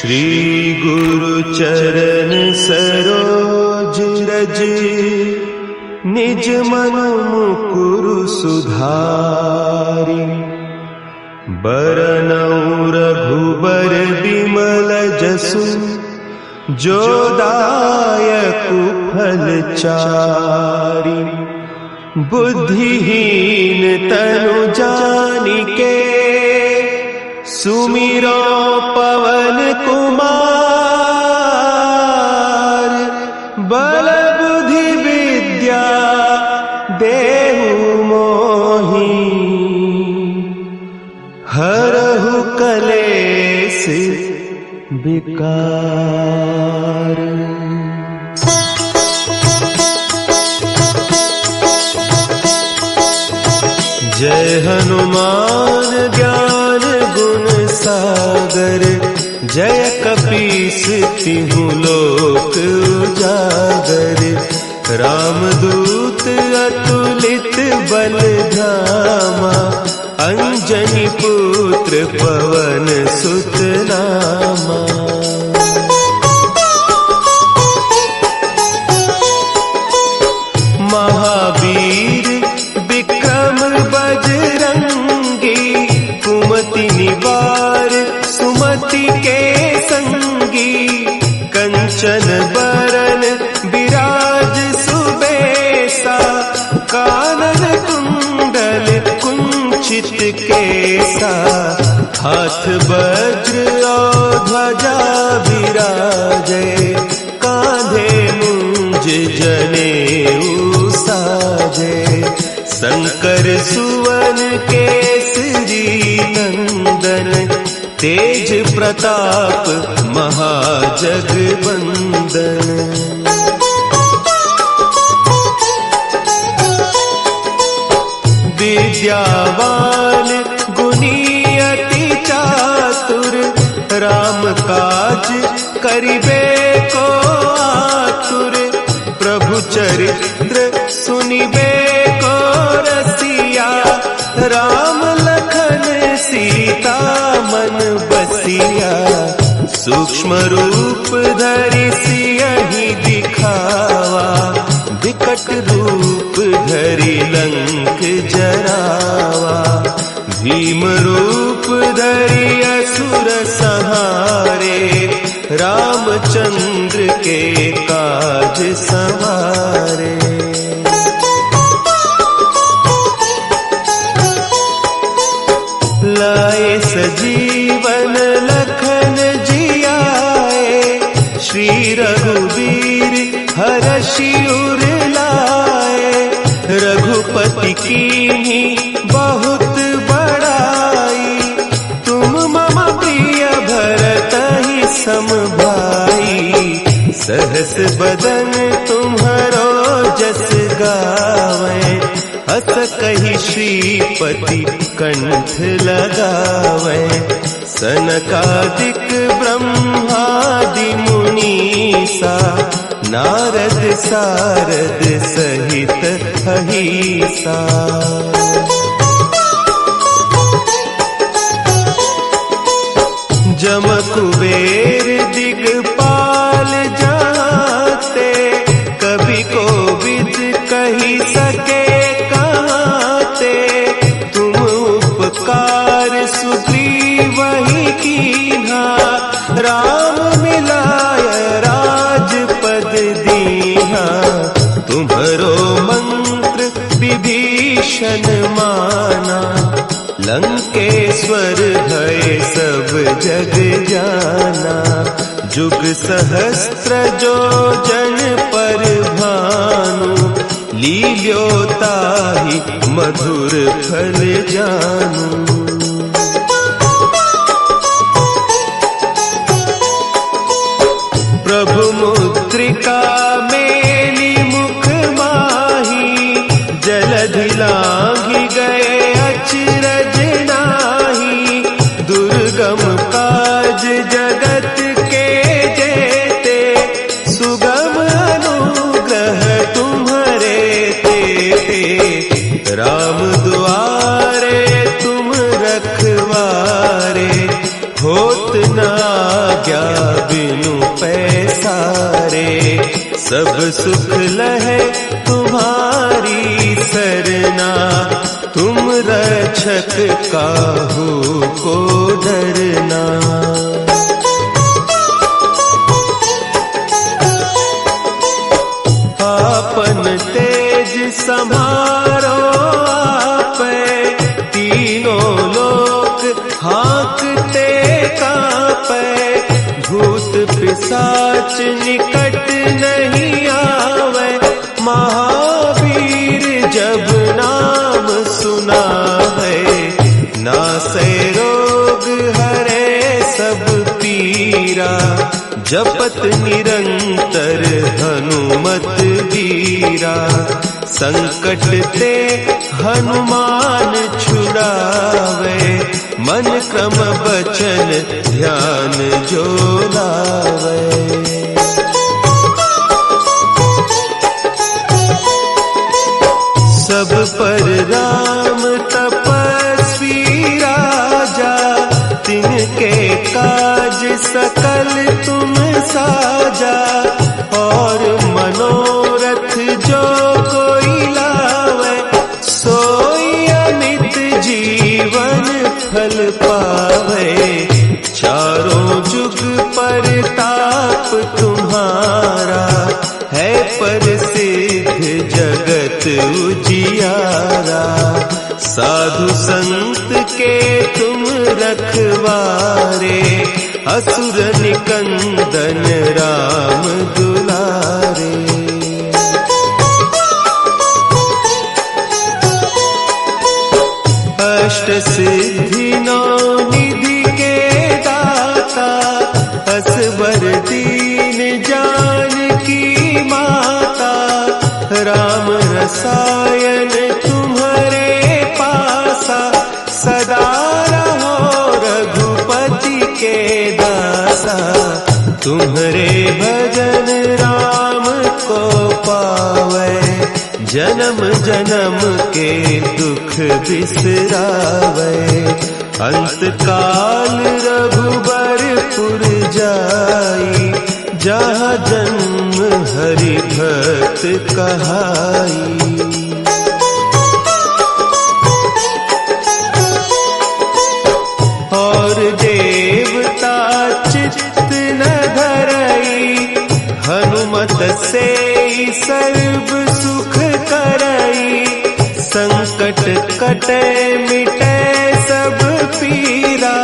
श्री गुरु चरण सरोज रज, निज मन मुकुरु सुधारि। बरनउँ रघुबर बिमल जसु, जो दायकु फल चारि। बुद्धिहीन तनु जानिके, सुमिरो पवन कुमार। बल बुद्धि विद्या देहु मोहि, हरहु कलेस विकार। जय हनुमान ज्ञान गुण सागर, जय कपीस तिहु लोक उजागर। रामदूत अतुलित बल धामा, अंजनी पुत्र पवन सुत नामा। महावीर विक्रम बजरंगी, कुमति निवार सुमति के संगी। कंचन बरन विराज सुबेसा, कानन कुंडल कुंचित केसा। हाथ वज्र और ध्वजा विराजे, कांधे मुंज जनेऊ साजे। शंकर सुवन केसरी नंदन, तेज प्रताप महाजगवंदन। विद्यावान गुणी अति चातुर, राम काज करिबे को आतुर। प्रभु चरित्र सुनिबे को रसिया, राम लखन सीता मन बसिया। सूक्ष्म रूप धरि सियहि दिखावा, विकट रूप धरि लंक जरावा। भीम रूप धरि असुर संहारे, रामचंद्र के काज सवारे। लाए सजीवन लखन जियाए, श्री रघुवीर हरषि उर लाए। रघुपति कीन्ही बहुत बड़ाई, तुम मम प्रिय भरतहि सम भाई। सहस बदन तुम्हरो जस गावें, हस कहि श्रीपति कंठ लगावें। सनकादिक ब्रह्मादि मुनीसा, नारद सारद सहित अहीसा। जम कुबेर दिगपाल जाते, कभी कोविद कही सके कहते। तुम उपकार सुग्रीवहि कीन्हा, राम मिलाय राजपद दीन्हा। तुम्हरो मंत्र विभीषण माना, लंकेश्वर भय सब जग जाना। जुग सहस्त्र जो जन पर भानु, लील्योताहि मधुर फल जानू। प्रभु मुद्रिका मेली मुख माही, जलधि लांघि गए अचरज नाही। दुर्गम काज जगत के जेते, सुगम अनुग्रह तुम्हरे तेते। राम दुआरे तुम रखवारे, होत न आज्ञा बिनु पैसारे, सब सुख लहे तुम्हारी सरना, तुम रक्षक काहू को डरना। आपन तेज समारो आपै, तीनों लोक हाँकते कांपै, भूत पिशाच निकट नहीं आवे, महावीर जब नाम सुनावे, नासै रोग हरे सब पीरा, जपत निरंतर हनुमत वीरा, संकट ते हनुमान छुड़ावे, मन क्रम बचन ध्यान जो लावे। सब पर राम तपस्वी राजा, तिनके काज सकल तुम साजा, और मनोरथ जो कोई लावे, सोई अमित जीवन फल पावे, चारों जुग परताप तुम्हारा, है प्रसिद्ध जगत उजियारा, साधु संत के तुम रखवारे, असुर निकंदन राम दुलारे। अष्ट सिद्धि नौ निधि के दाता, असवर दीन जानकी माता, राम रसायन तुम्हारे पासा, सदा रहो रघुपति के दासा, तुम्हारे भजन राम को पावे, जन्म जन्म के दुख बिसरावे, अंत काल रघुबरपुर जाई, जहाँ जन्म हरि भक्त कहाई। और देवता चित्त न धरई, हनुमत से सर्व सुख करई, संकट कटे मिटे सब पीरा,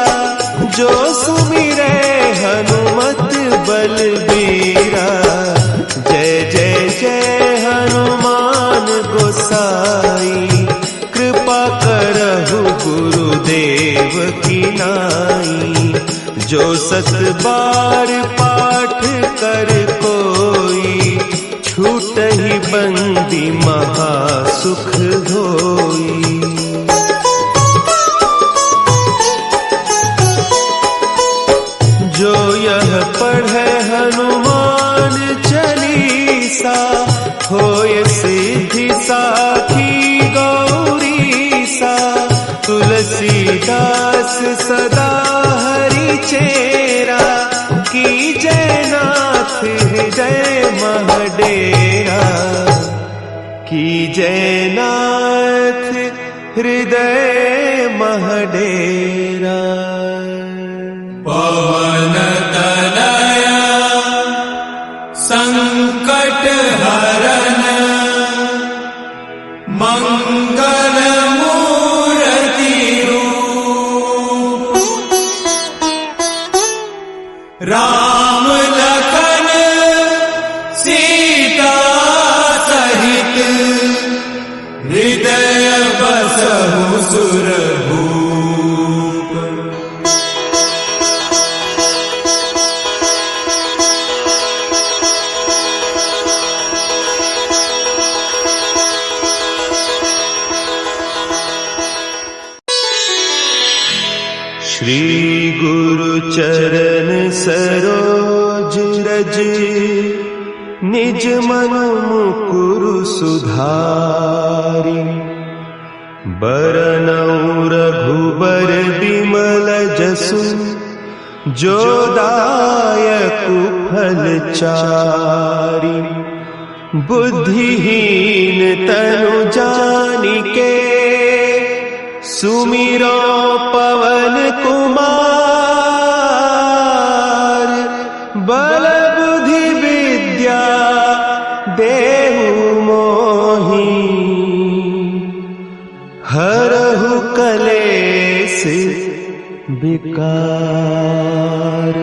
जो सुमिरे हनुमत बलबीरा, जय जय जय हनुमान गोसाई, कृपा करहु गुरुदेव की नाई, जो सत बार पाठ कर कोई, छूटहि बंदी महा सुख होई। जो यह पढ़े हनुमान चालीसा, होय सिद्धि साखी गौरीसा, तुलसीदास सदा हरि चेरा, की जयनाथ हृदय महडेरा, की जयनाथ हृदय महडेरा। पवन तनया संकट हरन, मंगल मूर्ति रूप, राम लखन सीता सहित, हृदय बसहु सुरभूप। श्री गुरु चरण सरोज रज, निज मन मुकुरु सुधारि, बरनउँ रघुबर बिमल जसु, जो दायक फलचारी। बुद्धिहीन तनु जानिके सुमिरो पवन कुमार। बल बुद्धि विद्या देहु मोहि हरहु कलेस विकार।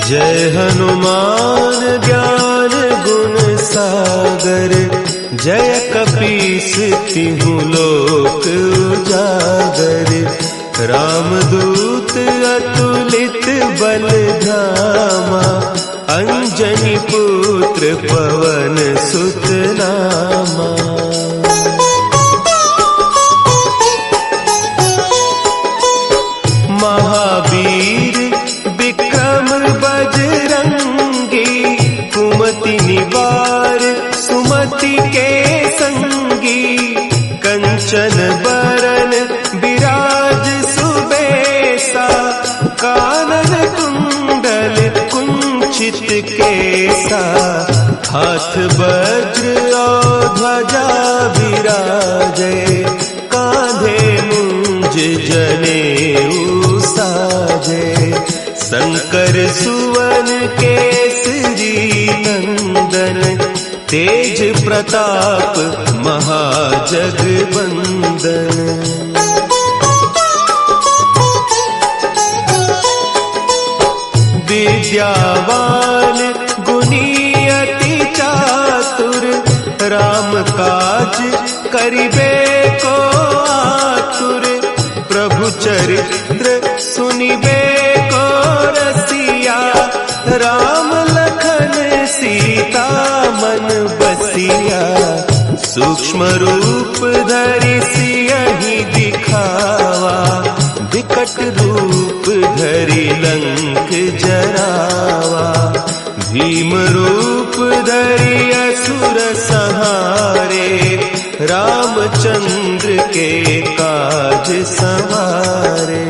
जय हनुमान ज्ञान गुण सागर। जय कपीस तिहु लोक उजागर। रामदूत अतुलित बल धामा। अंजनी पुत्र पवन सुत नामा। महावीर विक्रम बजरंगी। कुमति निवार सुमति के संगी। कंचन बरन विराज सुबेसा। कानन कुंडल कुंचित केसा। हाथ वज्र और ध्वजा विराजे। कांधे मुंज जनेऊ साजे। शंकर सुवन केसरी नंदन। तेज प्रताप महाजगवंदन। विद्यावान गुणी अति चातुर। राम काज करिबे को आतुर। प्रभु चरित्र सुनिबे को रसिया। राम लखन सीता मन बसिया। सूक्ष्म रूप धरि सियहि दिखावा। विकट रूप धरि लंक जरावा। भीम रूप धरि असुर संहारे। रामचंद्र के काज संवारे।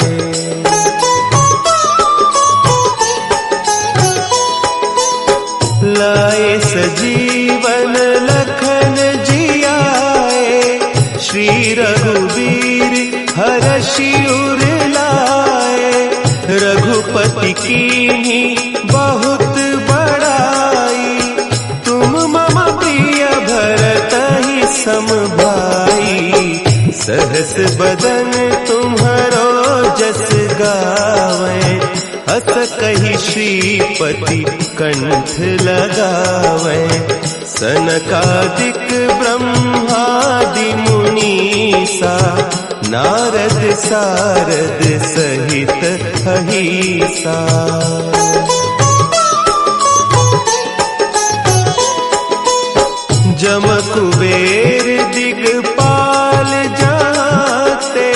लाए सजीवन लखन जियाए। श्री रघुवीर हरषि उर लाए। रघुपति कीन्ही बहुत बड़ाई। तुम मम प्रिय भरतहि सम भाई। सहस बदन तुम्हरो जस गावें। हस कहि श्रीपति कंठ लगावें। सनकादिक ब्रह्मादि मुनीसा। नारद सारद सहित अहीसा। जम कुबेर दिगपाल जाते।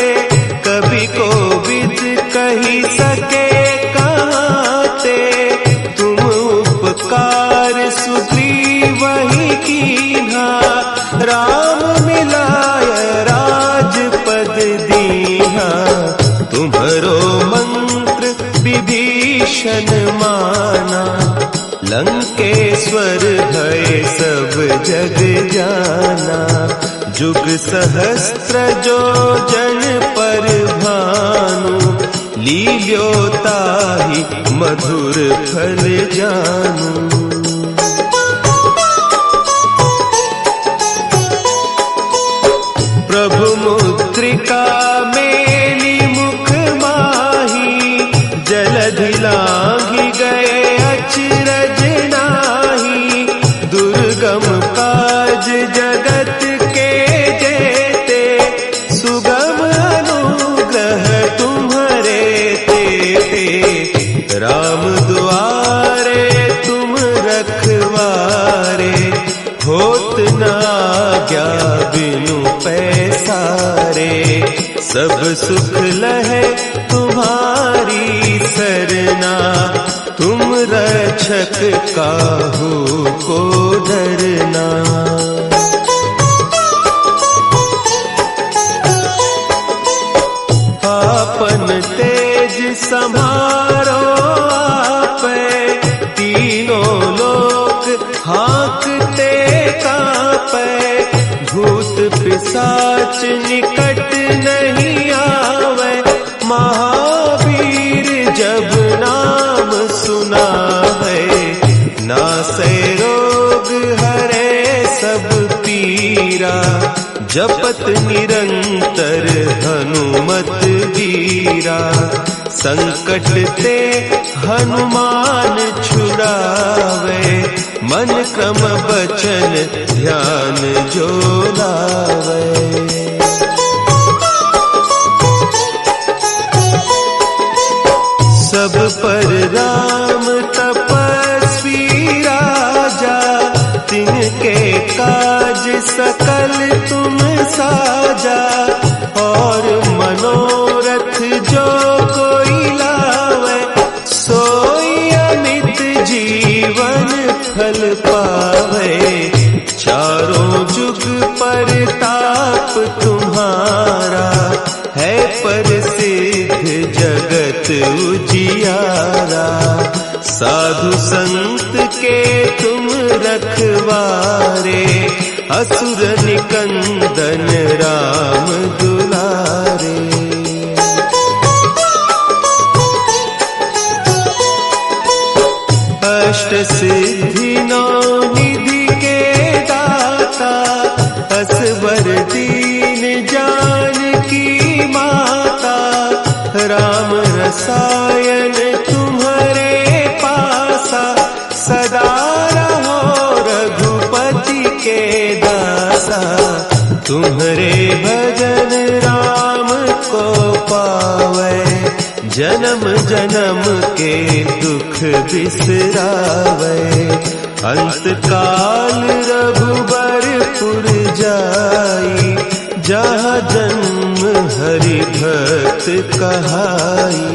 कवि कोविद कहि सके कहते। तुम उपकार सुग्रीवहि कीन्हा। राम मिलाय राजपद दीन्हा। तुम्हरो मंत्र विभीषण माना। लंकेश्वर भय सब जग जाना। जुग सहस्त्र जो जन पर भानु। लील्यो ताहि मधुर फल जानू। प्रभु मुद्रिका मेली मुख माही। जलधि लांघि गए अचरज नाही। दुर्गम काज जगत के जेते। सुगम अनुग्रह तुम्हरे तेते। राम दुआरे तुम रखवारे। होत न आज्ञा बिनु पैसारे। सब सुख लहे तुम्हारी सरना। तुम रक्षक काहू को डरना। सम्हारो आपे, तीनों लोक हाँकते कांपे, भूत पिशाच निकट नहीं आवे, महावीर जब नाम सुनावे, नासे रोग हरे सब पीरा, जपत निरंतर हनुमत वीरा, संकट ते हनुमान छुड़ावे, मन क्रम बचन ध्यान जो लावे। सब पर राम तपस्वी राजा, तिनके काज सकल तुम साजा, और मनोरथ जो कोई लावे, सोई अमित जीवन फल पावे, चारों जुग परताप तुम्हारा, है प्रसिद्ध जगत उजियारा, साधु संत के तुम रखवारे, असुर निकंदन राम दुलारे। अष्ट सिद्धि नौ निधि के दाता, असवर दीन जानकी माता, राम रसायन तुम्हारे पासा, सदा रहो रघुपति के दासा, तुम्हारे भजन राम को पावे, जन्म जन्म के दुख बिसरावे, अंत काल रघुबरपुर जाई, जहाँ जन्म हरि भक्त कहाई।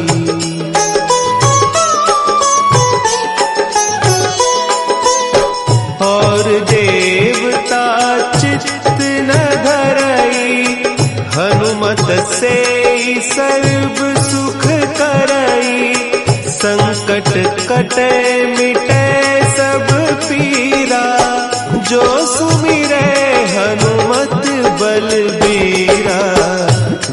और देवता चित्त न धरई, हनुमत से सर्व सुख करई, संकट कटे मिटे सब पीरा, जो सुमिरे हनुमत बलबीरा,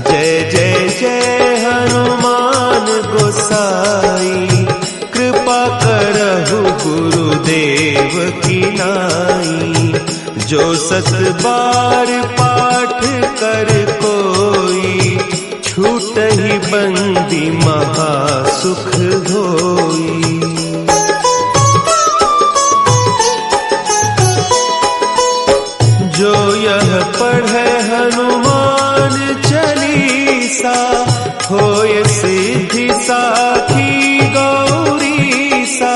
जय जय जय हनुमान गोसाई, कृपा करहु गुरुदेव की नाई, जो सत बार पाठ कर कोई, छूटहि बंदी महासुख होई। जो यह पढ़े हनुमान चालीसा, होय सिद्धि साखी गौरीसा,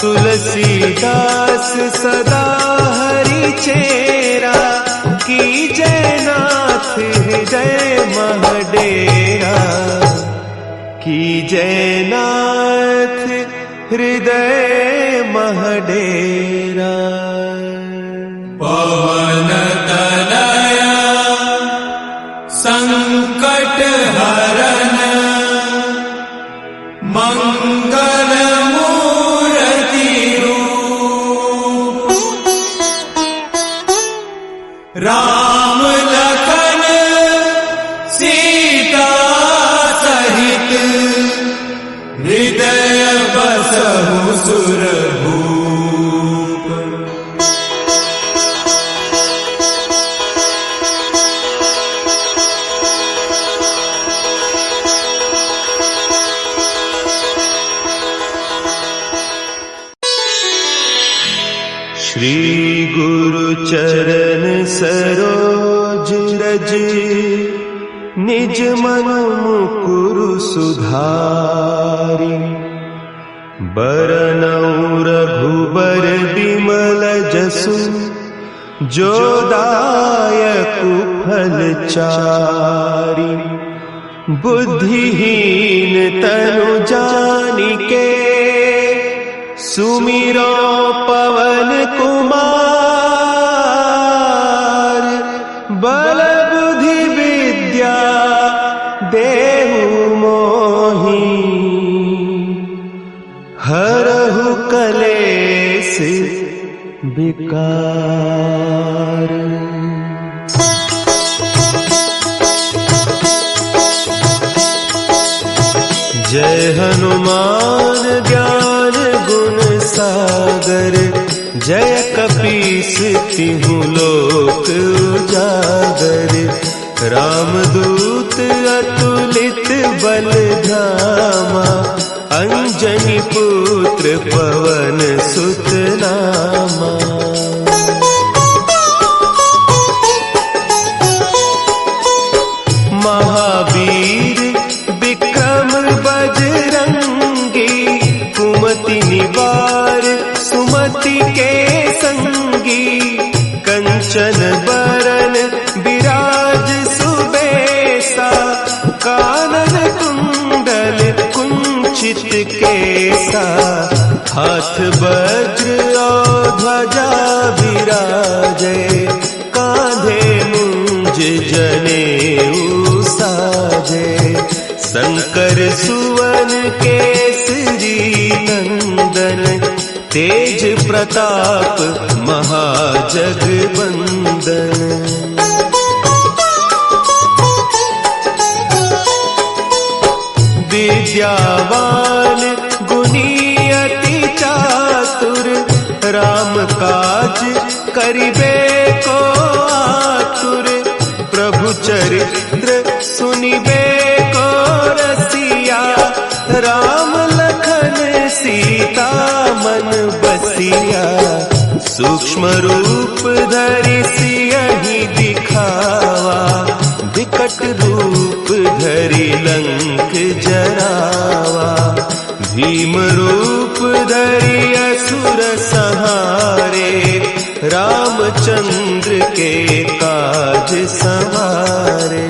तुलसीदास सदा हरि चेरा, की जयनाथ हृदय महडेरा, की जयनाथ हृदय महडेरा। पवन तनया संकट हरन, मंगल मूर्ति रूप, राम लखन सीता सहित, हृदय बसहु सुरभूप। श्री गुरु चरण सरोज रज, निज मनु मुकुरु सुधारि, बरनउँ रघुबर बिमल जसु, जो दायकु फल चारि, बुद्धिहीन तनु जानिके, सुमिरो पवन कुमार, बल बुद्धि विद्या देहु मोहि, विकार। जय हनुमान ज्ञान गुण सागर, जय कपीस तिहु लोक उजागर। रामदूत अतुलित बल धामा, अंजनी पुत्र पवन सुत नामा। महावीर विक्रम बजरंगी, कुमति निवार सुमति के संगी। कंचन बरन विराज सुबेसा, कानन कुंडल कुंचित केसा। हाथ वज्र और ध्वजा विराजे, कांधे मुंज जनेऊ साजे। शंकर सुवन केसरी नंदन, तेज प्रताप महाजगवंदन। विद्यावान गुणी अति चातुर, राम काज करिबे को आतुर। प्रभु चरित्र सुनिबे को रसिया, राम लखन सीता मन बसिया। सूक्ष्म रूप धरि सियहि दिखावा, विकट रूप धरि लंक जरावा। भीम रूप धरि असुर संहारे, रामचंद्र के काज संवारे।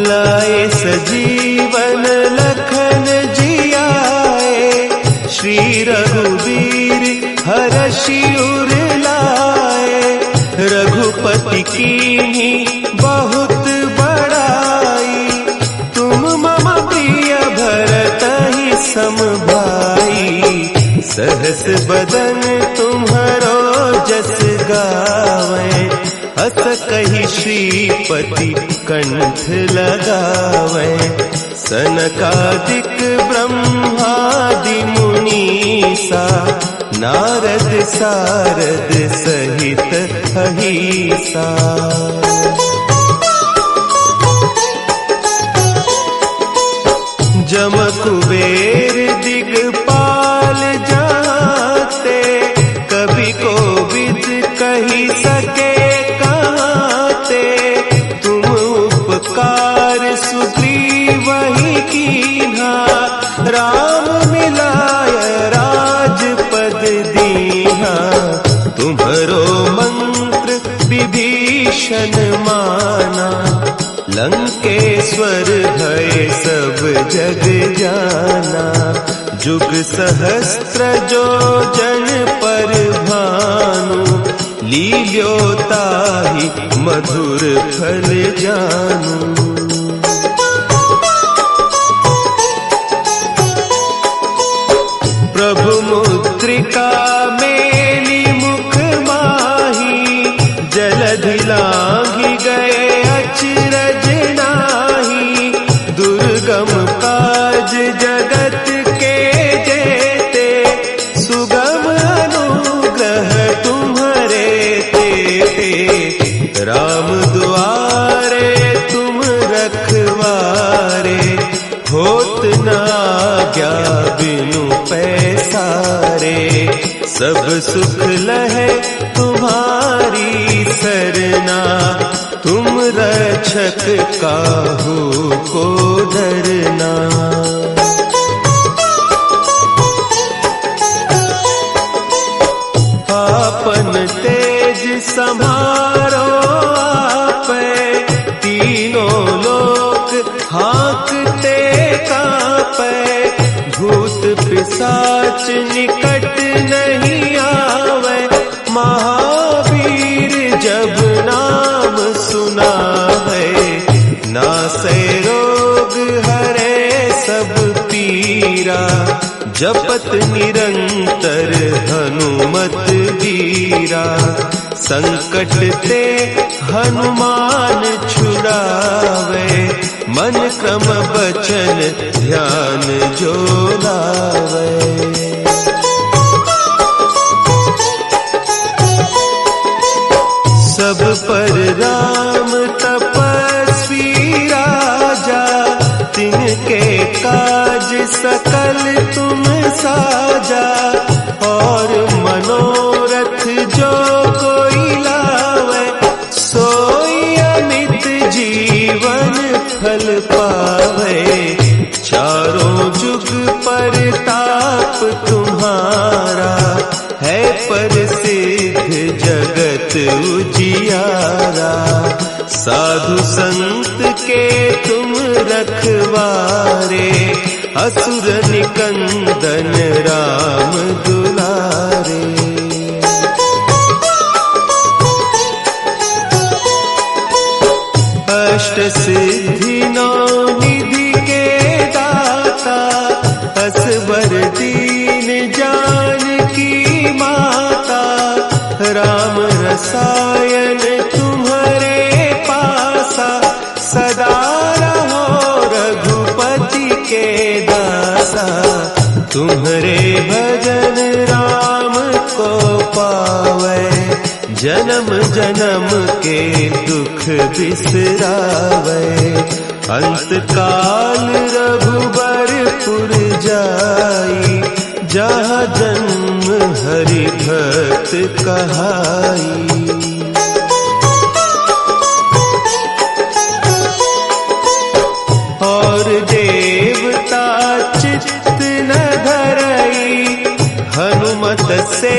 लाए सजीवन लखन जियाए, श्री रघुवीर हरषि उर लाए। रघुपति कीन्ही बहुत बड़ाई, तुम मम प्रिय भरतहि सम भाई। सहस बदन तुम्हरो जस गावें, अस कहि श्रीपति कंठ लगावें। सनकादिक ब्रह्मादि मुनीसा, नारद सारद सहित अहीसा। जम कुबेर दिगपाल जाते, कवि कोविद कहि सके कहते। तुम उपकार सुग्रीवहि कीन्हा, राम मिलाय राजपद दीन्हा। तुम्हरो मंत्र विभीषण माना, लंकेश्वर भय सब जग जाना। जुग सहस्त्र जो जन पर भानु, लील्यो ताहि मधुर फल जानू। प्रभु मुद्रिका मेली मुख माही, जलधि लांघि गए अचरज नाही। दुर्गम काज जगत के जेते, सुगम अनुग्रह तुम्हरे तेते। राम दुआरे तुम रखवारे, होत न आज्ञा बिनु पैसारे। सब सुख लहे तुम्हारी सरना, तुम रक्षक काहू को डरना। आपन तेज समारो आपे, तीनों लोक हाँकते कापे। भूत पिशाच निकट नहीं आवे, महावीर जब नाम सुना है। नासै रोग हरे सब पीरा, जपत निरंतर हनुमत वीरा, संकट ते हनुमान छुड़ावे, मन क्रम बचन ध्यान जो लावे। सब पर राम तपस्वी राजा, तिनके काज सकल तुम साजा, और मनोरथ जो कोई लावे, सोई अमित जीवन फल पावे। चारों जुग परताप तुम्हारा, है प्रसिद्ध जगत उजियारा। साधु संत के तुम रखवारे, असुर निकंदन राम दुलारे। अष्ट सिद्धि नौ निधि के दाता, असबर दीन जानकी माता। राम रसायन तुम्हारे पासा, सदा रहो रघुपति के दासा। तुम्हारे भजन राम को पावे, जन्म जन्म के दुख बिसरावे। अंत काल रघुबरपुर जाई, जहाँ जन्म हरि भक्त कहाई। और देवता चित्त न धरई, हनुमत से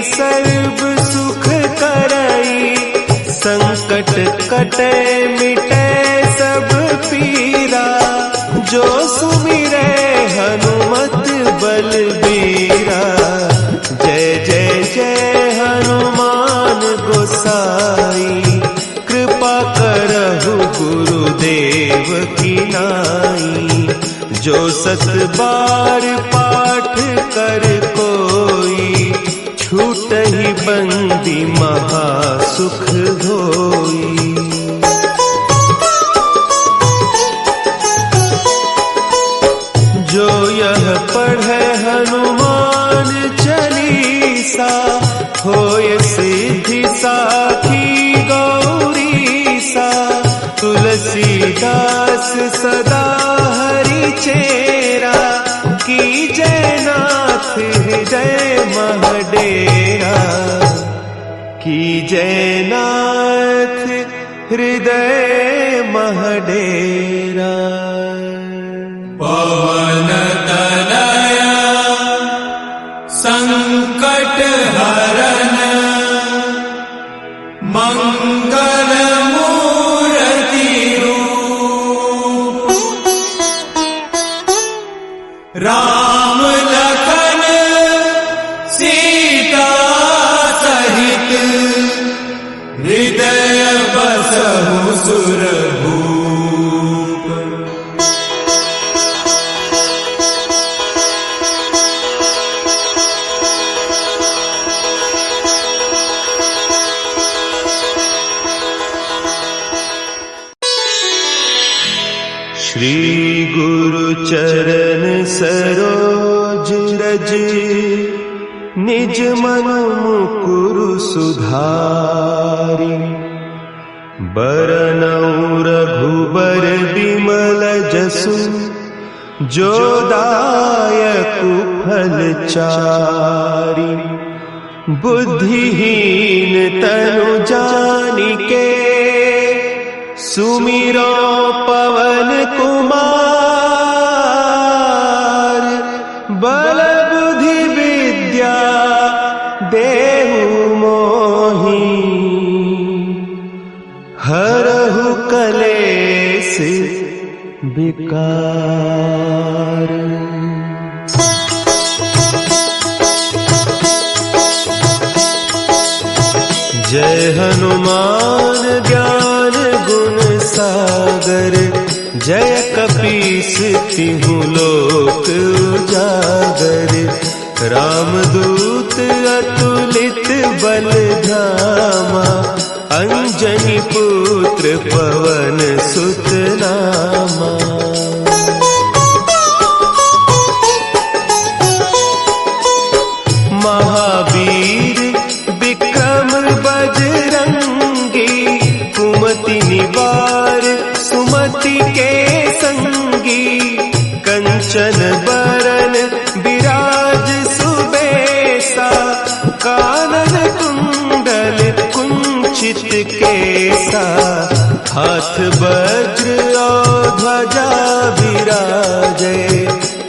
सर्व सुख करई। संकट कटे मिटे सब पीरा, जो सुमिरे हनुमत बलबीरा। जय जय जय हनुमान गोसाई, कृपा करहु गुरुदेव की नाई। जो सत बार पाठ कर कोई, छूटहि बंदी महासुख होई। जो यह पढ़े हनुमान चालीसा, होय सिद्धि साखी गौरीसा। तुलसीदास सदा हरि चेरा, की जयनाथ हृदय महडेरा। की जयनाथ हृदय महडेरा। पवन तनया संकट हरन, मंगल मूर्ति रूप। राम लखन सीता सहित, हृदय बसहु सुरभूप। श्री गुरु चरण सरोज रज, निज मन मुकुरु सुधारि। बरनउँ रघुबर बिमल जसु, जो दायकु फल चारि। बुद्धिहीन तनु जानिके, सुमिरो पवन कुमार। बल बुद्धि विद्या देहु मोहि, हरहु कलेस विकार। जय हनुमान ज्ञान गुण सागर, जय कपीस तिहु लोक उजागर, रामदूत अतुलित बल धामा, अंजनी पुत्र पवन सुत नामा। महावीर विक्रम बजरंगी, कुमति निवार सुमति के संगी, कंचन बरन विराज सुबेसा, कानन कुंडल कुंचित केसा, हाथ वज्र और ध्वजा विराजे,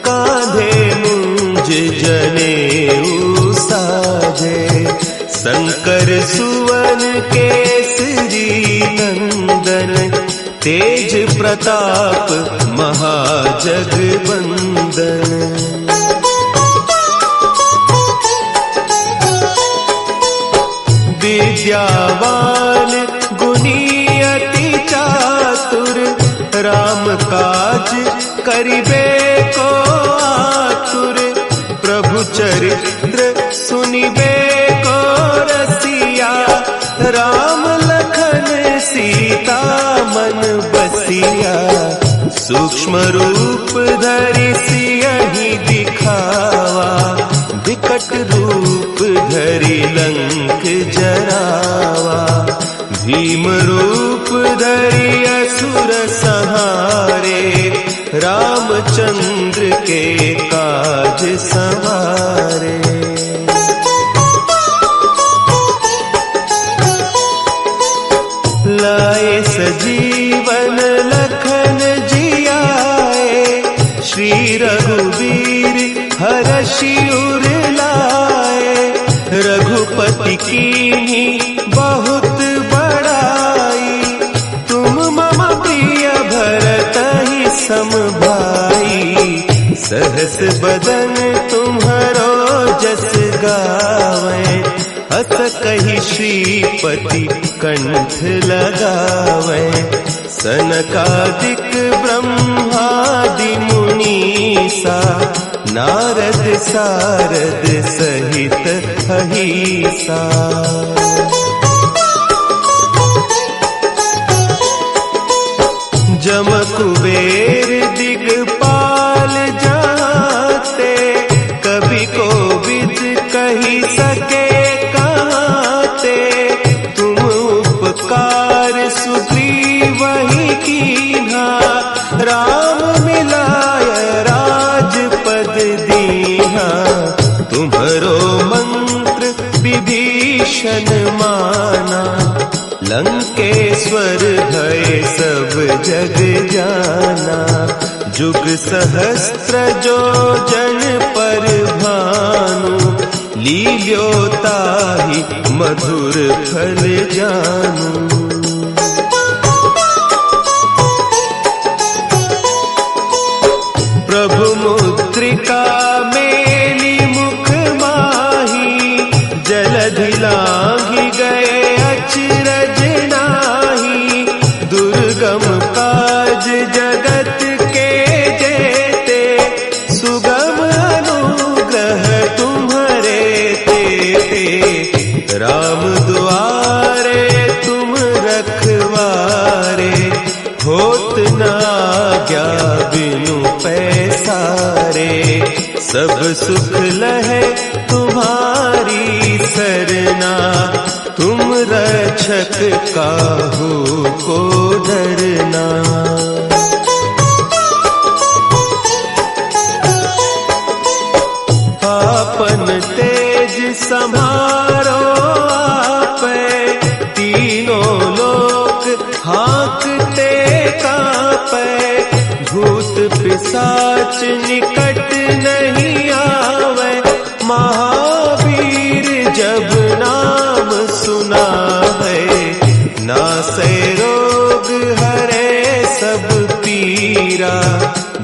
कांधे मुंज जनेऊ साजे, शंकर सुवन केसरी नंदन, तेज प्रताप महाजगवंदन। विद्यावान गुणी अति चातुर, राम काज करिबे को आतुर, प्रभु चरित्र सुनिबे को रसिया, राम लखन सीता मन बसिया, सूक्ष्म रूप धरि सियहि दिखावा, विकट रूप धरि लंक जरावा, भीम रूप धरि असुर संहारे, रामचंद्र के काज संवारे। लाए सजीवन लखन जियाए, श्री रघुवीर हरषि उर लाए, रघुपति कीन्ही बहुत बड़ाई, तुम मम प्रिय भरतहि सम भाई, सहस बदन तुम्हरो जस गावे, हस कहि श्रीपति कंठ लगावे, सनकादिक ब्रह्मादि मुनीसा, नारद सारद सहित अहीसा। जम कुबेर दिगपाल जाते, कवि कोविद कही सके कहते, तुम उपकार सुग्रीवहि कीन्हा, राम मिलाय राजपद दीन्हा, तुम्हरो मंत्र विभीषण माना, लंकेश्वर भय सब जग जाना, जुग सहस्त्र जो जन पर भानु, लील्यो ताहि मधुर फल जानू। प्रभु मुद्रिका मेली मुख माही, जलधि लांघि गए अचरज नाही, दुर्गम काज जगत के जेते, सुगम अनुग्रह तुम्हरे तेते, राम दुआरे तुम रखवारे, होत न आज्ञा बिनु पैसारे, सब सुख लहे तुम्हारी सरना, तुम रक्षक काहू को डरना। आपन तेज समारो आपे, तीनों लोक हाँकते कांपे, भूत पिशाच निकट नहीं आवे, महावीर जब नाम सुना है, नासै रोग हरे सब पीरा,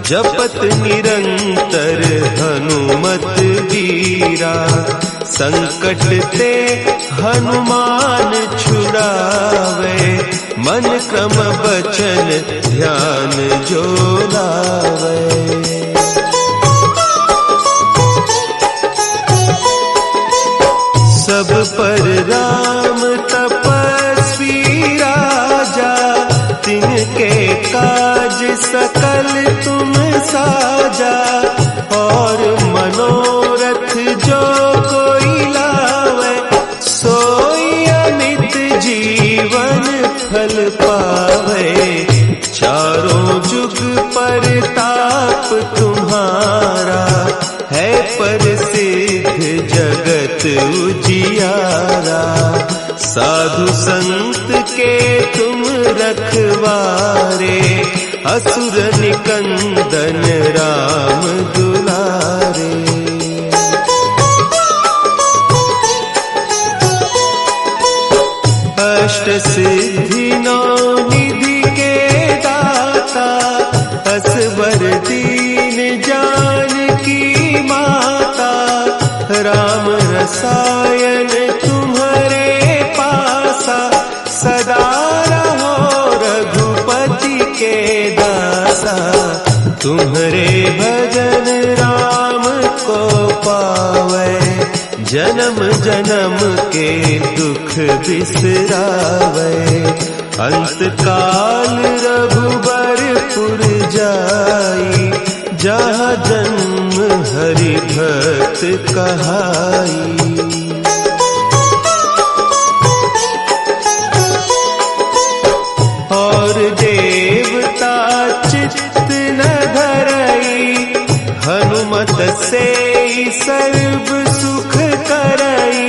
जपत निरंतर हनुमत वीरा, संकट ते हनुमान छुड़ावे, मन क्रम बचन ध्यान जो पर राम तपस्वी राजा, तिनके काज सकल तुम साजा। और मनोरथ जो कोई लावे, सोई अमित जीवन फल पावे। चारों जुग परताप तुम्हारा, है प्रसिद्ध जगत उजियारा। साधु संत के तुम रखवारे, असुर निकंदन राम दुलारे। अष्ट सिद्धि नौ निधि के दाता, असवर दीन जानकी माता। राम रसायन तुम्हारे पासा, सदा रहो रघुपति के दासा। तुम्हारे भजन राम को पावे, जन्म जन्म के दुख बिसरावे। अंत काल रघुबरपुर जाई, जहाँ जन्म हरि भक्त कहाई। और देवता चित्त न धरई, हनुमत से सर्व सुख करई।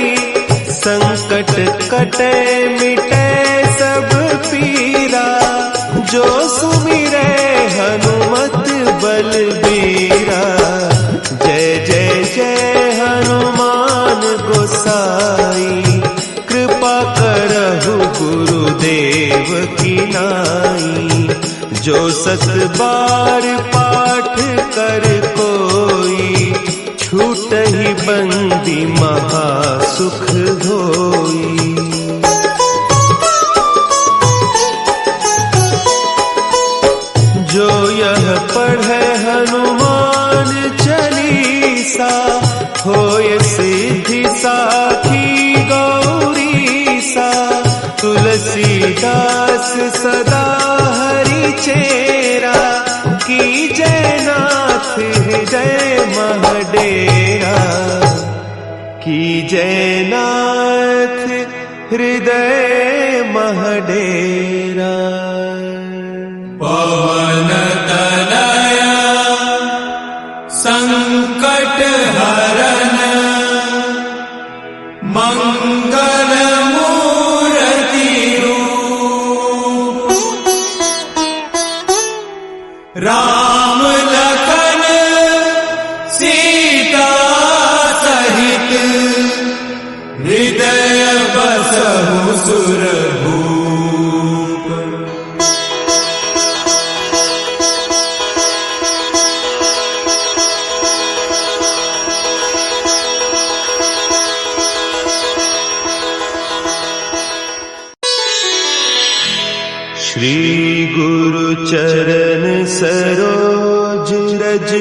संकट कटे मिटे सब पीरा, जो सुमिरे हनुमत बलबीरा। जय जय जय हनुमान गोसाई, कृपा करहु गुरुदेव की नाई। जो सत बार पाठ कर कोई, छूटहि बंदी महासुख होई। जो यह पढ़े हनुमान चालीसा, होय सिद्धि साखी गौरीसा। तुलसीदास सदा हरि चेरा, की जयनाथ हृदय महडेरा। की जयनाथ हृदय महडेरा। पवन तनया संकट हरन, मंगल मूर्ति रूप। राम लखन सीता सहित, हृदय बसहु सुरभूप। श्री गुरु चरण सरोज रज,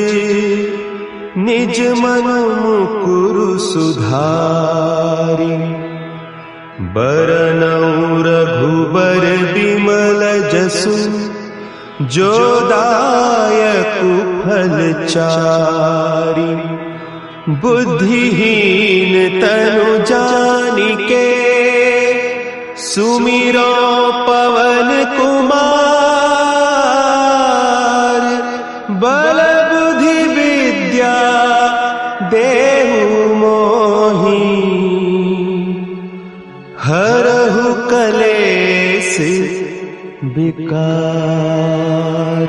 निज मन मुकुरु सुधारि। बरनउँ रघुबर बिमल जसु, जो दायकु फल चारि। बुद्धिहीन तनु जानिके, सुमिरो पवन कुमार। बल बुद्धि विद्या देहु मोहि, हरहु कलेस विकार।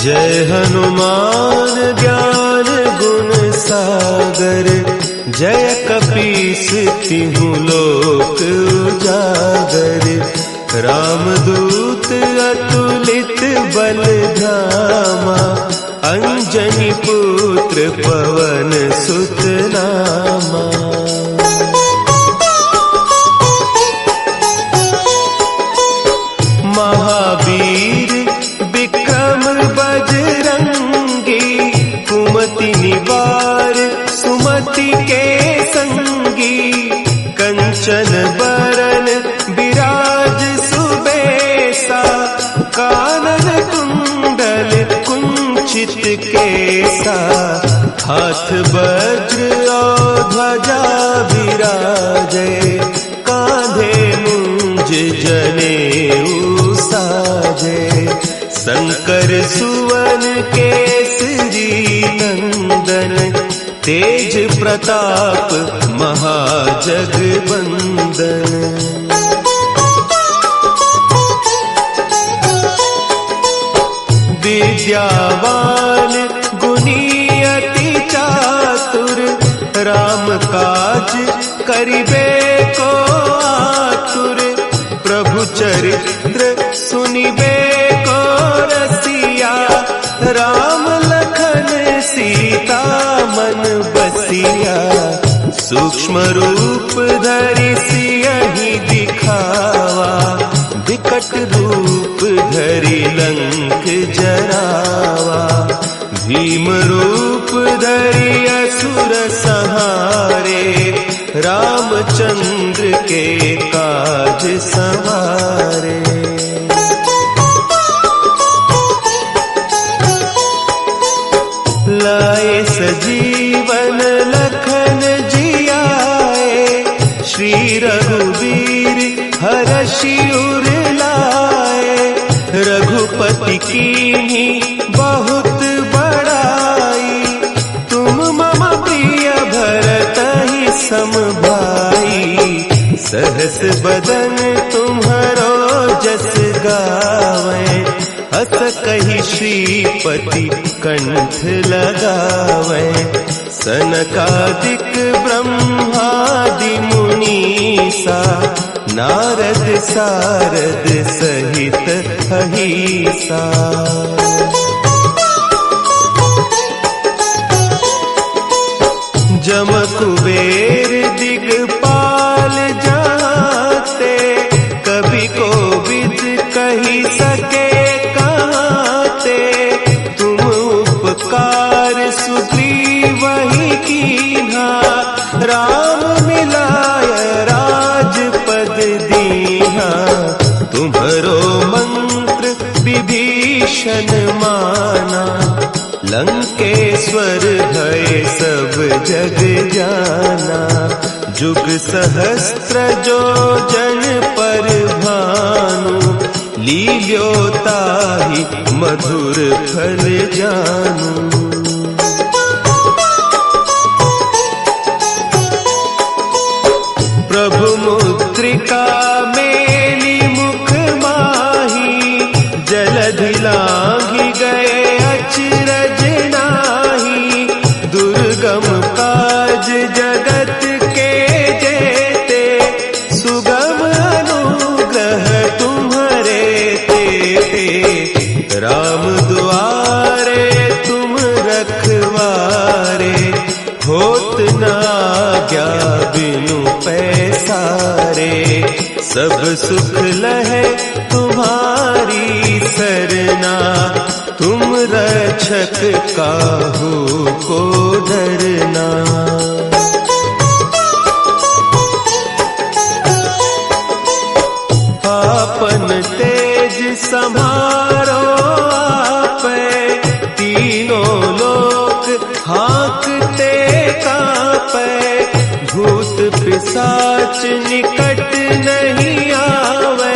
जय हनुमान ज्ञान गुण सागर, जय कपीस तिहु लोक उजागर। रामदूत अतुलित बल धामा, अंजनी पुत्र पवन सुत नामा। महावीर विक्रम बजरंगी, केसा, हाथ वज्र और ध्वजा विराजे, कांधे मुंज जनेऊ साजे। शंकर सुवन केसरी नंदन, तेज प्रताप महाजगबंदन। विद्यावान गुणी अति चातुर, राम काज करिबे को आतुर। प्रभु चरित्र सुनिबे को रसिया, राम लखन सीता मन बसिया। सूक्ष्म रूप धरि सियहि दिखावा, विकट रूप धरि लंक जरावा। भीम रूप धरि असुर संहारे, रामचंद्र के काज संवारे। लाए सजीवन लखन जियाए, श्री रघुवीर हरषि उर लाए। रघुपति कीन्ही बहुत बड़ाई, तुम मम प्रिय भरतहि सम भाई। सहस बदन तुम्हरो जस गावें, अस कहि श्रीपति कंठ लगावें। सनकादिक ब्रह्मादि मुनीसा, नारद सारद सहित अहीसा। जम कुबेर दिगपाल जाते, कभी कोविद कही सके कहते। तुम उपकार सुग्रीवहि कीन्हा, राम मिलाय राजपद दीन्हा। तुम्हरो मंत्र विभीषण माना, लंकेश्वर भय सब जग जाना। जुग सहस्त्र जो जन पर भानु, लील्यो ताहि मधुर फल जानू। प्रभु मुद्रिका मेली मुख माही, जलधि लांघि गए अचरज नाही। दुर्गम काज जगत के जेते, सुगम अनुग्रह तुम्हरे तेते। राम दुआरे तुम रखवारे, होत न आज्ञा बिनु पैसारे। सब सुख लहे तुम्हारी सरना, तुम रक्षक काहू को डरना। आपन तेज समारो आपे, तीनों लोक हाँकते कांपे। भूत पिशाच निकट नहीं आवे,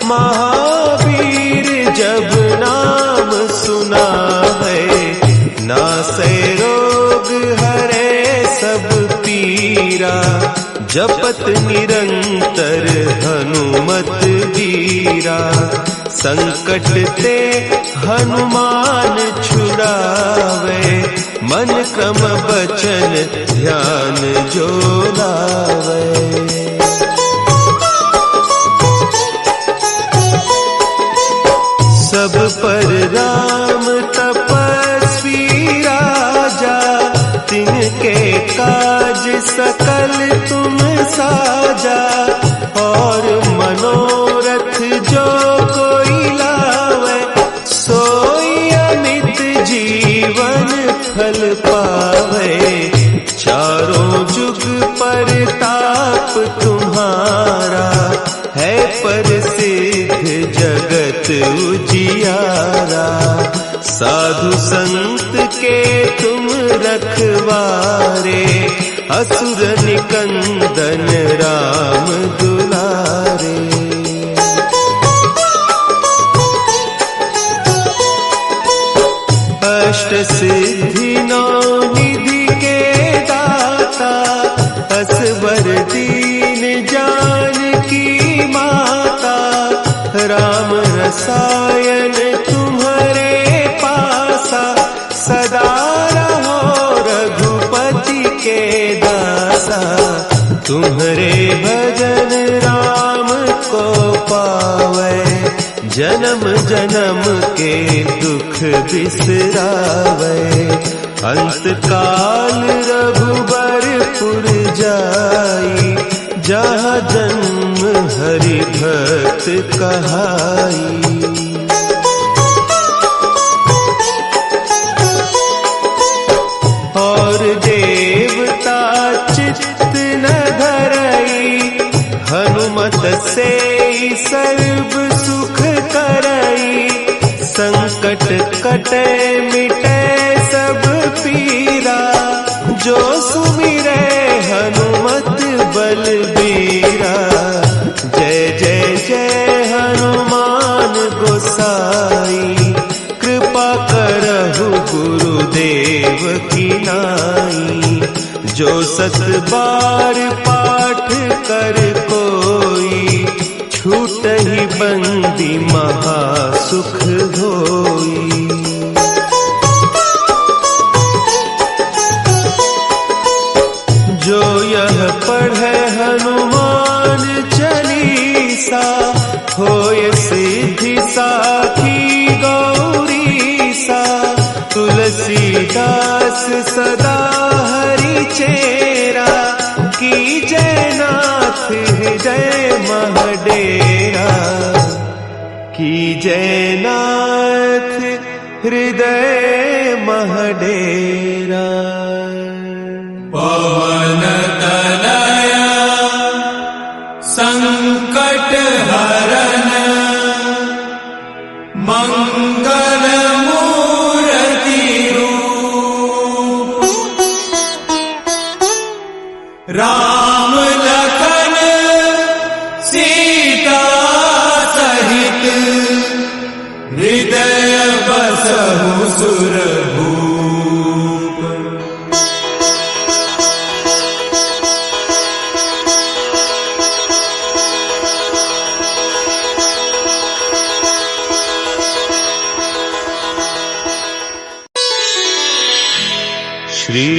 महावीर जब नाम सुना है। नासै रोग हरे सब पीरा, जपत निरंतर हनुमत वीरा। संकट ते हनुमान छुड़ावे, मन क्रम बचन ध्यान जो लावे। सब पर राम तपस्वी राजा, तिनके काज सकल तुम साजा। और मनोरथ जो कोई लावे, सोई अमित जीवन फल पावे। चारों जुग परताप तुम्हारा, है प्रसिद्ध जगत उजियारा। साधु संत के तुम रखवारे, असुर निकंदन राम दुलारे। अष्ट सिद्धि नौ निधि के दाता, असवर दीन जानकी माता। राम रसायन तुम्हारे पासा, सदा रहो रघुपति के दासा। तुम्हारे भजन राम को पावे, जन्म जन्म के दुख बिसरावे। अंत काल रघुबरपुर जाई, जहाँ जन्म हरि भक्त कहाई। और देवता चित्त न धरई, हनुमत से सर्व सुख करई। संकट कटे मिटे सब पीरा, जो सुमिरे हनुमत बलबीरा। जय जय जय हनुमान गोसाई, कृपा करहु गुरुदेव की नाई। जो सत बार पाठ कर कोई, छूटहि बंदी महासुख होई। जो यह पढ़े हनुमान चालीसा, होय सिद्धि साखी गौरीसा। तुलसीदास सदा हरि चेरा, की जयनाथ हृदय महडेरा। की जयनाथ हृदय महडेरा। पवन तनया संकट हरन, मंगल मूर्ति रूप। राम लखन सीता सहित, हृदय बसहु सुरभूप। श्री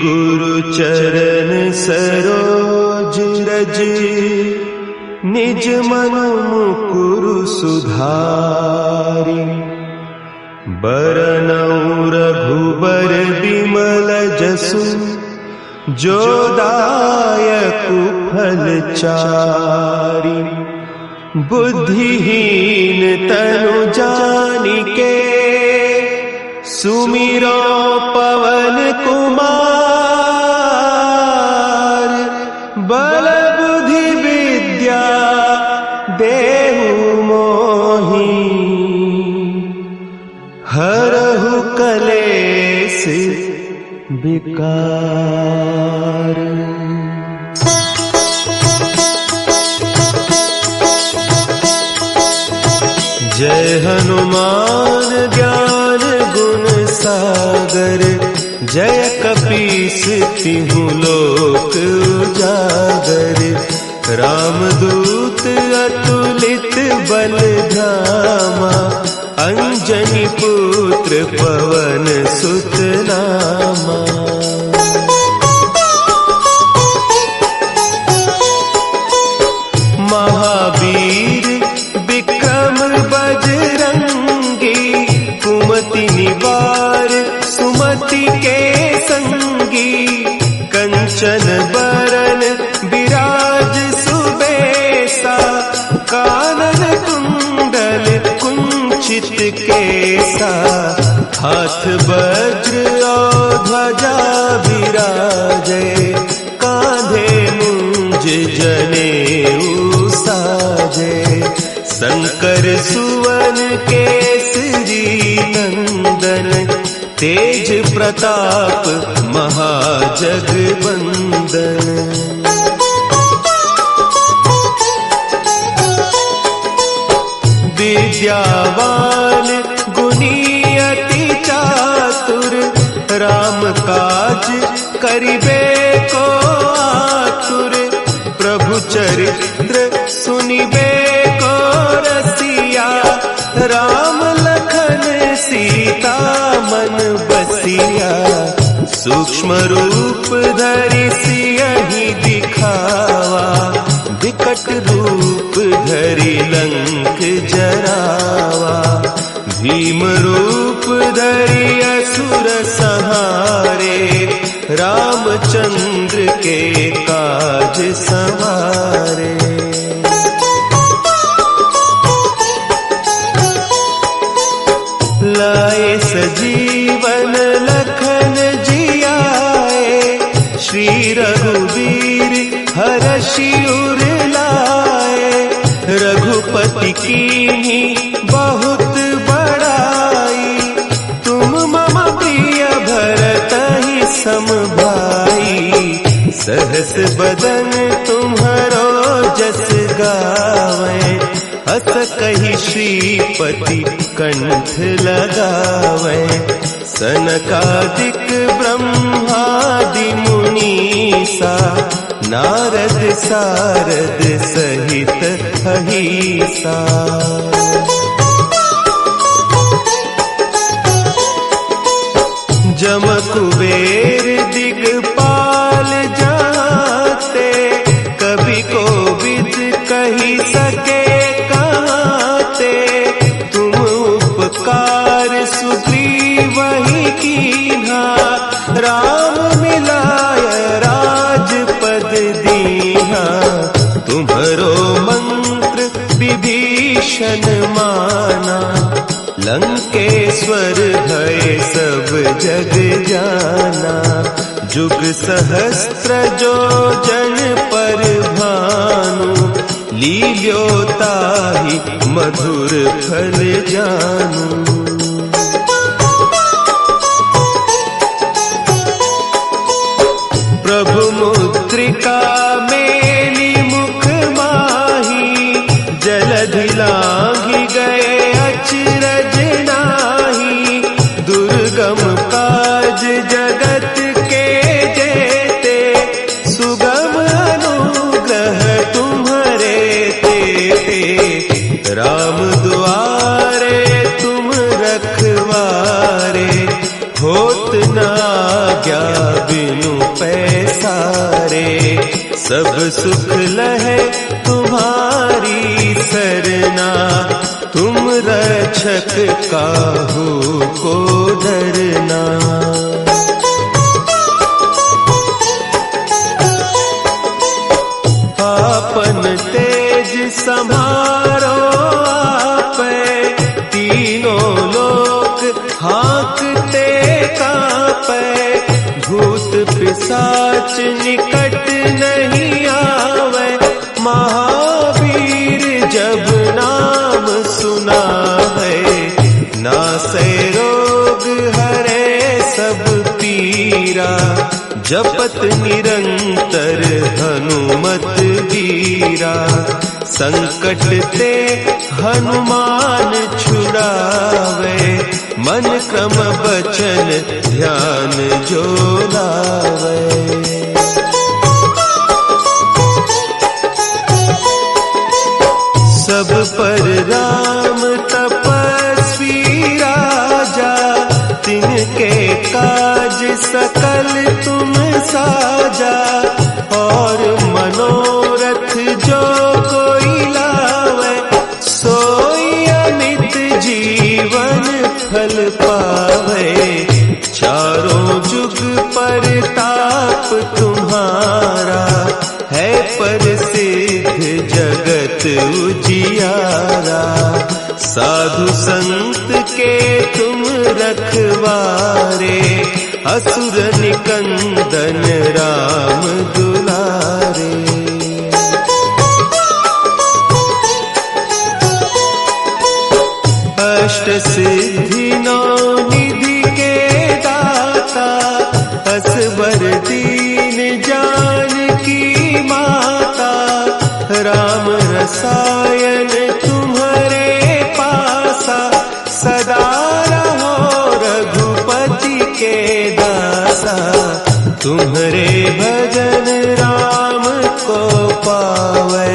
गुरु चरण सरोज रज, निज मन मुकुरु सुधारि। बरनउँ रघुबर बिमल जसु, जो दायकु फल चारि। बुद्धिहीन तनु जानिके, सुमिरो पवन कुमार। बल बुद्धि विद्या देहु मोहि, हरहु कलेस विकार। जय हनुमान ज्ञान गुण सागर, जय कपीस तिहु लोक उजागर। रामदूत अतुलित बल धामा, अंजनी पुत्र पवन सुत नामा। महावीर विक्रम बजरंगी, कुमति निवार सुमति के संगी। कंचन बरन विराज सुबेसा, कानन कुंडल कुंचित केसा। हाथ वज्र और ध्वजा विराजे, कांधे मुंज जनेऊ साजे। शंकर सुवन केसरी नंदन, तेज प्रताप महाजगबंदन। विद्यावान गुणी अति चातुर, राम काज करिबे को आतुर। प्रभु चरित्र सुनिबे को रसिया, राम लखन सीता मन बसिया। सूक्ष्म रूप धरि सियहि दिखावा, विकट रूप धरि लंक जरावा। भीम रूप धरि असुर संहारे, रामचंद्र के काज संवारे। लाए सजीवन लखन जियाए, श्री रघुवीर हरषि उर लाए। रघुपति कीन्ही बहुत बड़ाई, तुम मम प्रिय भरतहि सम भाई। सहस बदन तुम्हरो जस गावे, अस कहि श्रीपति कंठ लगावे। सनकादिक ब्रह्मादि मुनीसा, नारद सारद सहित अहीसा। जम कुबेर दिगपाल जाते, कवि कोविद कहि सके कहते। तुम उपकार सुग्रीवहि कीन्हा, राम मिलाय राजपद दीन्हा। तुम्हरो मंत्र विभीषण माना, लंकेश्वर भय सब जग जाना। जुग सहस्त्र जो जन पर भानु, लील्योताहि मधुर फल जानू। प्रभु मुद्रिका मेली मुख माही, जलधि लांघि गए अचरज नाही। दुर्गम काज जगत के जेते, सुगम अनुग्रह तुम्हरे तेते। राम दुआरे तुम रखवारे, होत न आज्ञा बिनु पैसारे। सब सुख लहे तुम्हारी सरना, तुम रक्षक काहू को डरना। आपन तेज समारो आपै, तीनों लोक हाँकते कांपै। भूत पिशाच निकट नहीं आवे, महावीर जब नाम सुना है। नासै रोग हरे सब पीरा, जपत निरंतर हनुमत वीरा। संकट ते हनुमान छुड़ावे, मन क्रम बचन ध्यान जो लावे। सब पर राम तपस्वी राजा, तिनके काज सकल तुम साजा। और मनोरथ जो कोई लावे, सोई अमित जीवन फल पावे। चारों जुग परताप तुम्हारा, है प्रसिद्ध जगत उजियारा। साधु संत के तुम रखवारे, असुर निकंदन राम दुलारे। अष्ट सिद्धि नौ निधि के असबर दीन जानकी माता, राम रसायन तुम्हारे पासा, सदा रहो रघुपति के दासा। तुम्हारे भजन राम को पावे,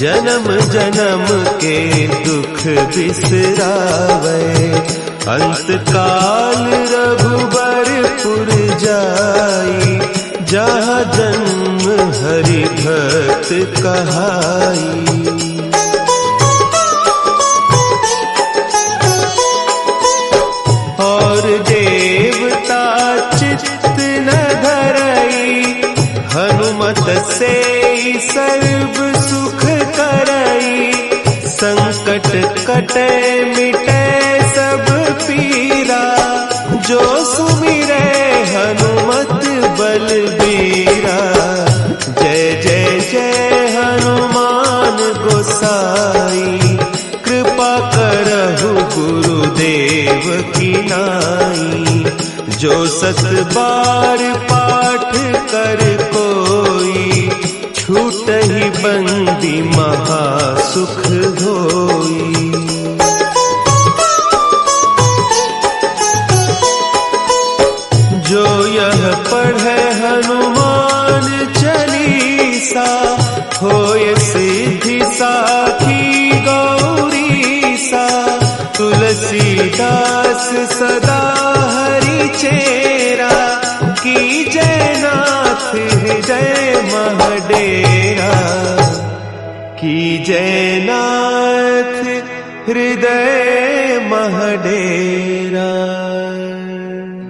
जन्म जन्म के दुख बिसरावे। अंत काल रघुबरपुर जाई, जहाँ जन्म हरि भक्त कहाई। और देवता चित्त न धरई, हनुमत से सर्व सुख करई। संकट कटे मिटे सब पीरा, जो सुमिरे हनुमत बलबीरा। जय जय जय हनुमान गोसाई, कृपा करहु गुरुदेव की नाई। जो सत बार पाठ कर कोई, छूटहि बंदी महा सुख होई। जो यह पढ़े हनुमान चालीसा, होय सिद्धि साखी गौरीसा। तुलसीदास सदा हरि चेरा, कीजय नाथ हृदय महडेरा। कीजय नाथ हृदय महडेरा।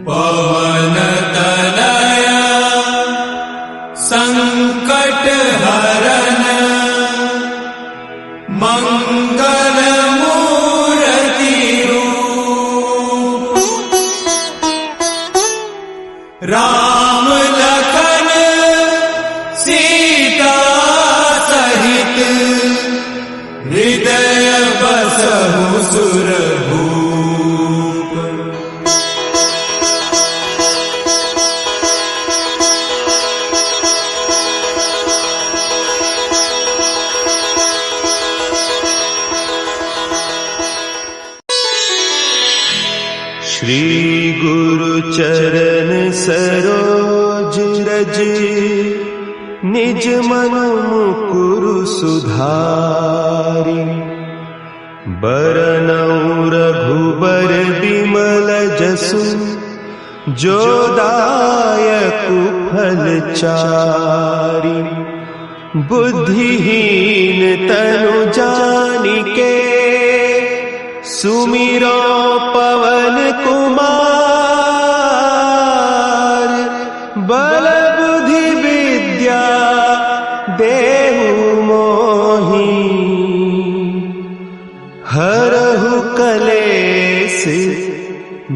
पवन तनया संकट हरन, मंगल मूर्ति रूप। राम लखन सीता सहित, हृदय बसहु सुरभूप। श्री गुरु चरण सरोज रज, निज मन मुकुरु सुधारि। बरनउँ रघुबर बिमल जसु, जो दायकु फल चारि। बुद्धिहीन तनु जानिके, सुमिरो पवन कुमार। बल बुद्धि विद्या देहु मोहि, हरहु कलेस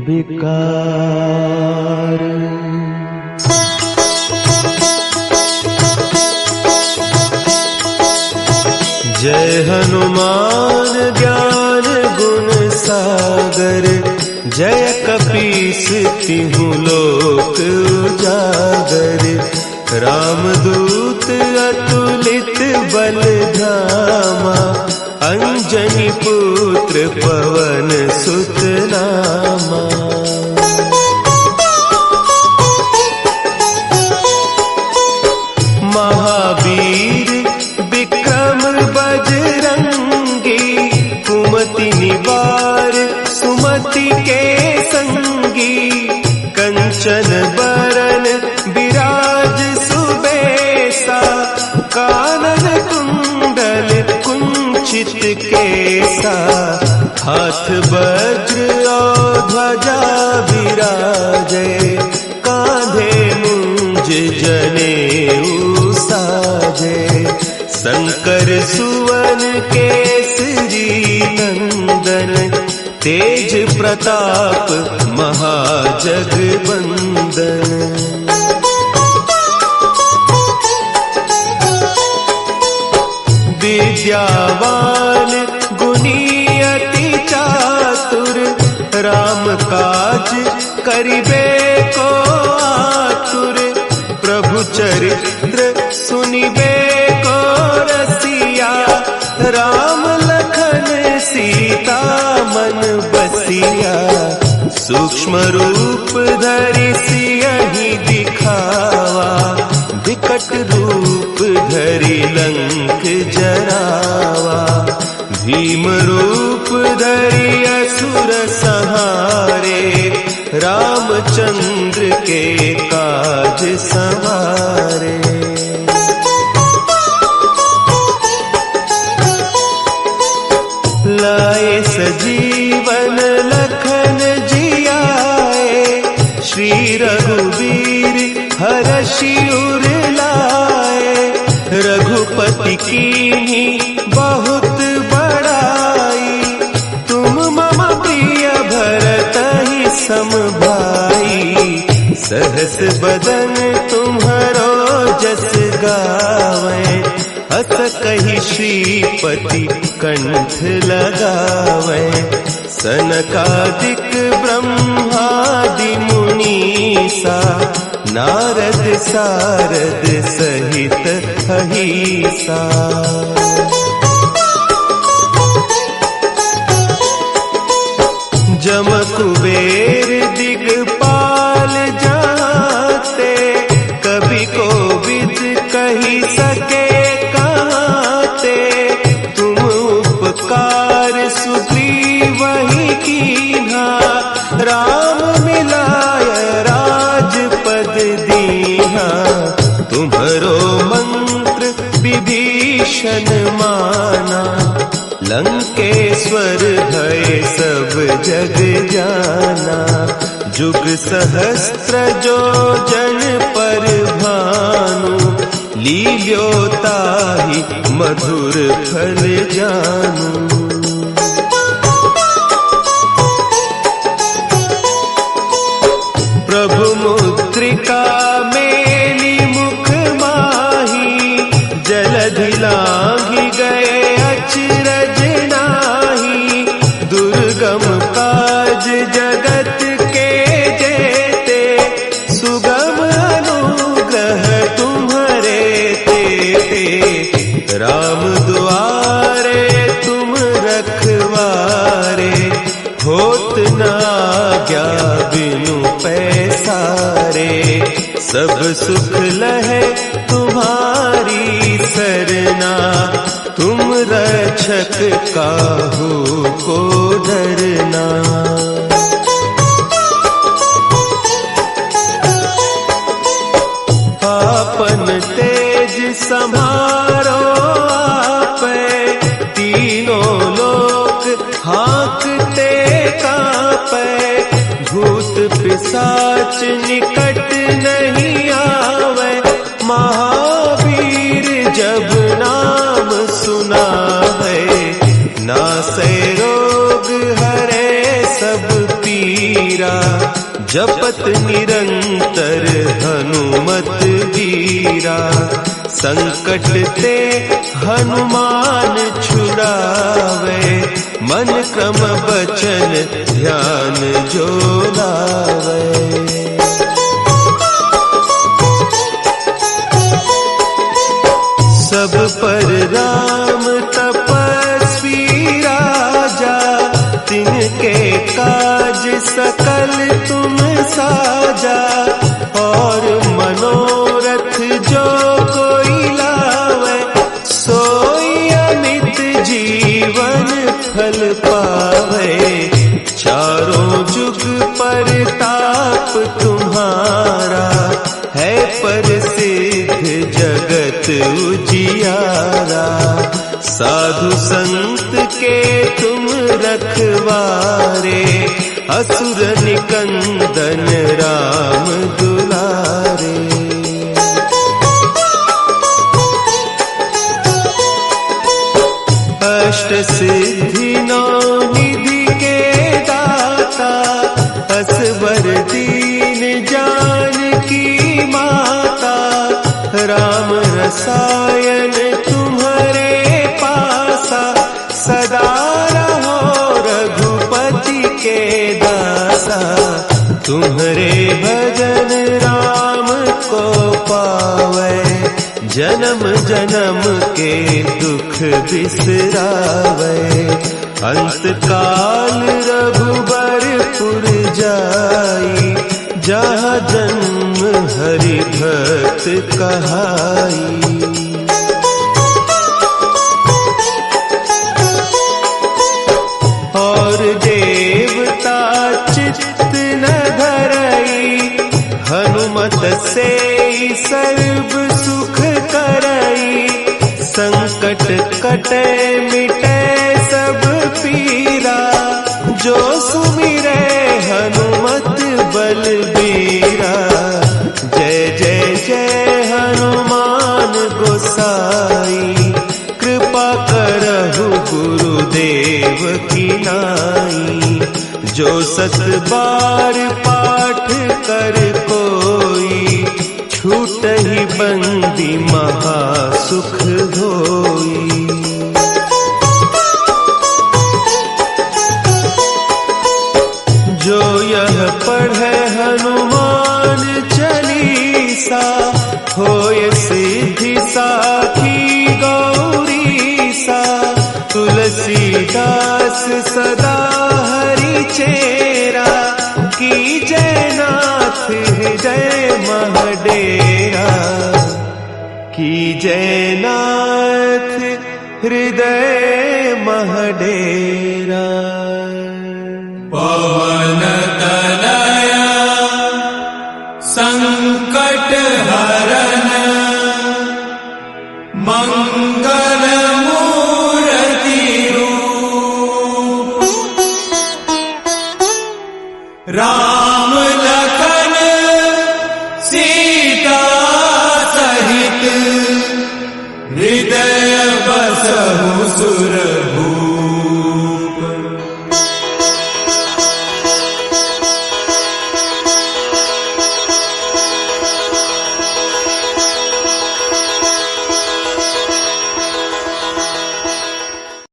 विकार। जय हनुमान ज्ञान गुण सागर, जय कपीस तिहु लोक उजागर। रामदूत अतुलित बल धामा, अंजनी पुत्र पवन सुत नामा। महावीर विक्रम बजरंगी, कुमति निवार सुमति के संगी। कंचन बरन विराज सुबेसा, कानन कुंडल कुंचित केसा। हाथ वज्र और ध्वजा विराजे, कांधे मुंज जनेऊ साजे। शंकर सुवन केसरी नंदन, तेज प्रताप महाजगबंदन। विद्यावान गुणी अति चातुर, राम काज करिबे को सूक्ष्म रूप धरि सियहि दिखावा, विकट रूप धरि लंक जरावा। भीम रूप धरि असुर संहारे, रामचंद्र के काज संवारे। लाए सजीवन लखन जियाए, श्री रघुवीर हरषि उर लाए। रघुपति कीन्ही बहुत बड़ाई, तुम मम प्रिय भरतहि सम भाई। सहस बदन तुम्हरो जस गावें, अस कहि श्रीपति कंठ लगावें। सनकादिक ब्रह्मादि मुनीसा, नारद सारद सहित अहीसा। जम कुबेर दिगपाल जाते, कवि कोविद कही सके कहते। तुम उपकार सुग्रीवहि कीन्हा, राम मिलाय राजपद दीन्हा। तुम्हरो मंत्र विभीषण माना, लंकेश्वर भय सब जग जाना। जुग सहस्त्र जो जन पर भानु, लील्योताहि मधुर फल जानू। प्रभु मुद्रिका मेली मुख माही, जलधि लांघि गए अचरज नाही। दुर्गम काज जगत के जेते, सुगम अनुग्रह तुम्हरे तेते। राम दुआरे तुम रखवारे, होत न आज्ञा बिनु पैसारे। सब सुख लहे तुम्हारी सरना, तुम रक्षक काहू को डरना। आपन तेज समारो आपै, तीनों लोक हाँकते कांपै। भूत पिशाच निकट नहीं आवे, महावीर जब नाम सुनावे। नासै रोग हरे सब पीरा, जपत निरंतर हनुमत वीरा। संकट ते हनुमान छुड़ावे, मन क्रम बचन ध्यान जो लावे। सब पर राम तपस्वी राजा, तिनके काज सकल तुम साजा। और मनोरथ जो कोई लावे, सोई अमित जीवन फल पावे। चारों जुग परताप तुम्हारा, है प्रसिद्ध जगत उजियारा। साधु संत के तुम रखवारे, असुर निकंदन राम दुलारे। अष्ट सिद्धि नौ निधि के दाता, असवर दीन जानकी माता। राम रसायन तुम्हारे पासा, सदा रहो रघुपति के दासा। तुम्हारे भजन राम को पावे, जन्म जन्म के दुख बिसरावे। अंत काल रघुबर पुर जाई, जहाँ जन्म हरि भक्त कहाई। और देवता चित्त न धरई, हनुमत से सर्व सुख करई। संकट कटे मिटे सब पीरा, जो सुमिरे हनुमत बलबीरा। जय जय जय हनुमान गोसाई, कृपा करहु गुरुदेव की नाई। जो सत बार पाठ कर कोई, छूटहि बंदी महा सुख होई। जो यह पढ़े हनुमान चालीसा, होय सिद्धि साखी गौरीसा। तुलसीदास सदा हरि चेरा, कीजय नाथ हृदय मह डेरा। कीजय नाथ हृदय मह डेरा। पवन तनया संकट हरन, मंगल मूर्ति रूप। राम